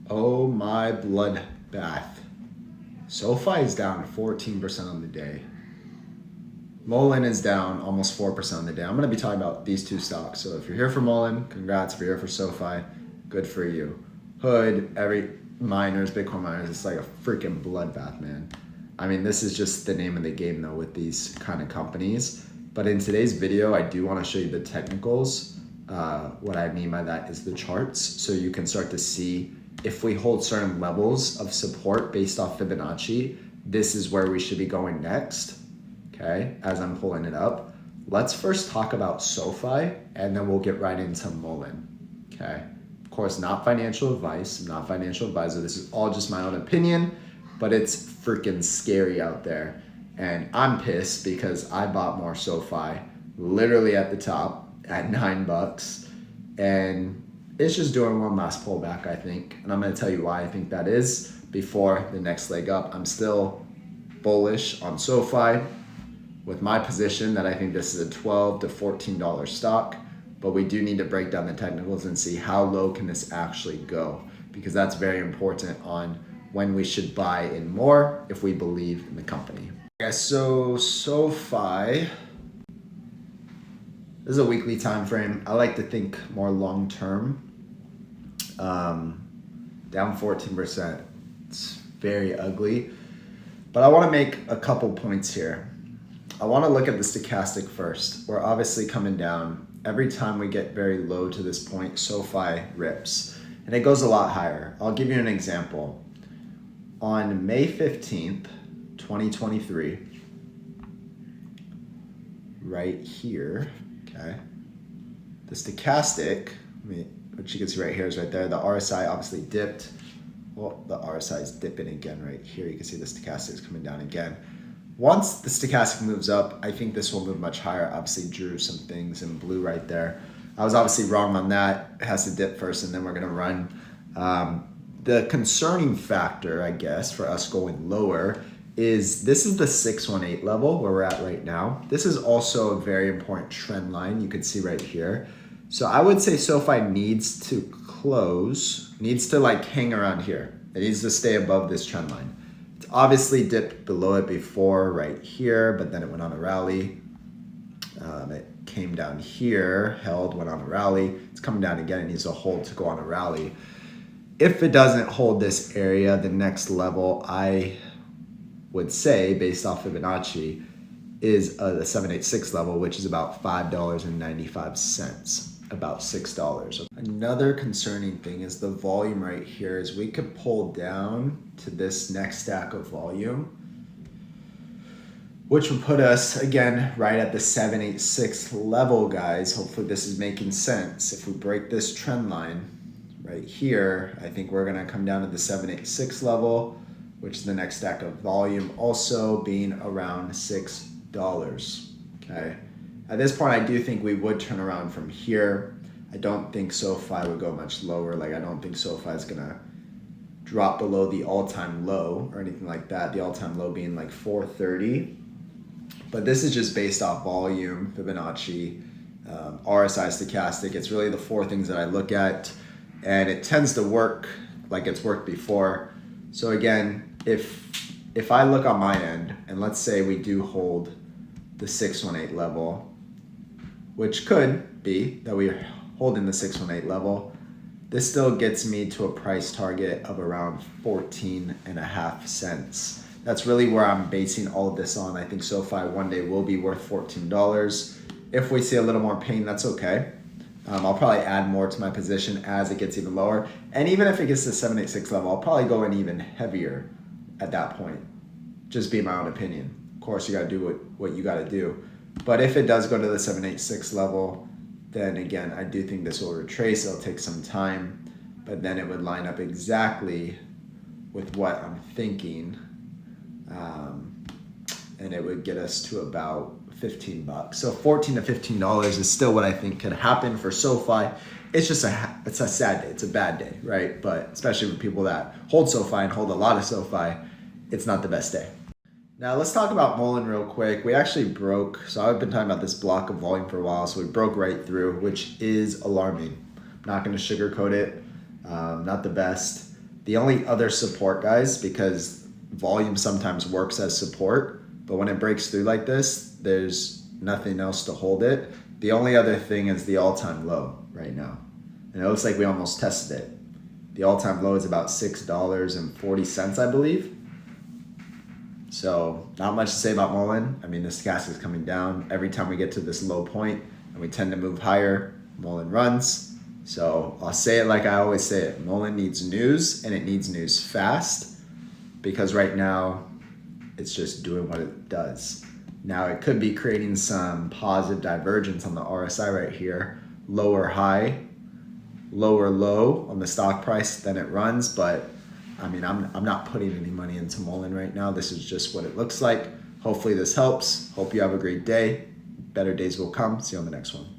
Oh my bloodbath. SoFi is down 14% on the day. Mullen is down almost 4% on the day. I'm going to be talking about these two stocks. So if you're here for Mullen, congrats. If you're here for SoFi, good for you. Hood, every miners, Bitcoin miners, it's like a freaking bloodbath, man. I mean, this is just the name of the game though with these kind of companies. But in today's video, I do want to show you the technicals. What I mean by that is the charts. So you can start to see if we hold certain levels of support based off Fibonacci, this is where we should be going next. Okay, as I'm pulling it up. Let's first talk about SoFi and then we'll get right into Mullen. Okay, of course, not financial advice. I'm not a financial advisor. This is all just my own opinion, but it's freaking scary out there. And I'm pissed because I bought more SoFi literally at the top at $9. And it's just doing one last pullback, I think. And I'm going to tell you why I think that is before the next leg up. I'm still bullish on SoFi with my position that I think this is a $12 to $14 stock, but we do need to break down the technicals and see how low can this actually go, because that's very important on when we should buy in more if we believe in the company. Okay, so SoFi, this is a weekly time frame. I like to think more long term. Down 14%. It's very ugly. But I want to make a couple points here. I want to look at the stochastic first. We're obviously coming down. Every time we get very low to this point, SoFi rips. And it goes a lot higher. I'll give you an example. On May 15th, 2023, right here, okay, the stochastic, which you can see right here is right there. The RSI obviously dipped. Well, the RSI is dipping again right here. You can see the stochastic is coming down again. Once the stochastic moves up, I think this will move much higher. Obviously drew some things in blue right there. I was obviously wrong on that. It has to dip first and then we're gonna run. The concerning factor, I guess, for us going lower is this is the 618 level where we're at right now. This is also a very important trend line you can see right here. So I would say SoFi needs to close, needs to like hang around here. It needs to stay above this trend line. It's obviously dipped below it before right here, but then it went on a rally. It came down here, held, went on a rally. It's coming down again. It needs to hold to go on a rally. If it doesn't hold this area, the next level I would say, based off Fibonacci, is the 786 level, which is about $5.95, about $6. Another concerning thing is the volume right here is we could pull down to this next stack of volume, which would put us, again, right at the 786 level, guys. Hopefully this is making sense. If we break this trend line right here, I think we're gonna come down to the 786 level, which is the next stack of volume, also being around $6, okay? At this point, I do think we would turn around from here. I don't think SoFi would go much lower. Like, I don't think SoFi is gonna drop below the all-time low or anything like that. The all-time low being like 430. But this is just based off volume, Fibonacci, RSI, stochastic. It's really the four things that I look at, and it tends to work like it's worked before. So again, if I look on my end, and let's say we do hold the 618 level, which could be that we're holding the 618 level, this still gets me to a price target of around 14.5 cents. That's really where I'm basing all of this on. I think SoFi one day will be worth $14. If we see a little more pain, that's okay. I'll probably add more to my position as it gets even lower. And even if it gets to 786 level, I'll probably go in even heavier at that point. Just be my own opinion. Of course, you gotta do what you gotta do. But if it does go to the 786 level, then again, I do think this will retrace. It'll take some time, but then it would line up exactly with what I'm thinking. And it would get us to about $15. So $14 to $15 is still what I think could happen for SoFi. It's just it's a sad day. It's a bad day, right? But especially for people that hold SoFi and hold a lot of SoFi, it's not the best day. Now let's talk about Mullen real quick. We actually broke, so I've been talking about this block of volume for a while, so we broke right through, which is alarming. I'm not gonna sugarcoat it, not the best. The only other support, guys, because volume sometimes works as support, but when it breaks through like this, there's nothing else to hold it. The only other thing is the all-time low right now. And it looks like we almost tested it. The all-time low is about $6.40, I believe. So not much to say about Mullen. I mean, the stochastic is coming down every time we get to this low point, and we tend to move higher. Mullen runs. So I'll say it like I always say it. Mullen needs news, and it needs news fast, because right now it's just doing what it does. Now it could be creating some positive divergence on the RSI right here. Lower high, lower low on the stock price, then it runs. But I mean, I'm not putting any money into Mullen right now. This is just what it looks like. Hopefully this helps. Hope you have a great day. Better days will come. See you on the next one.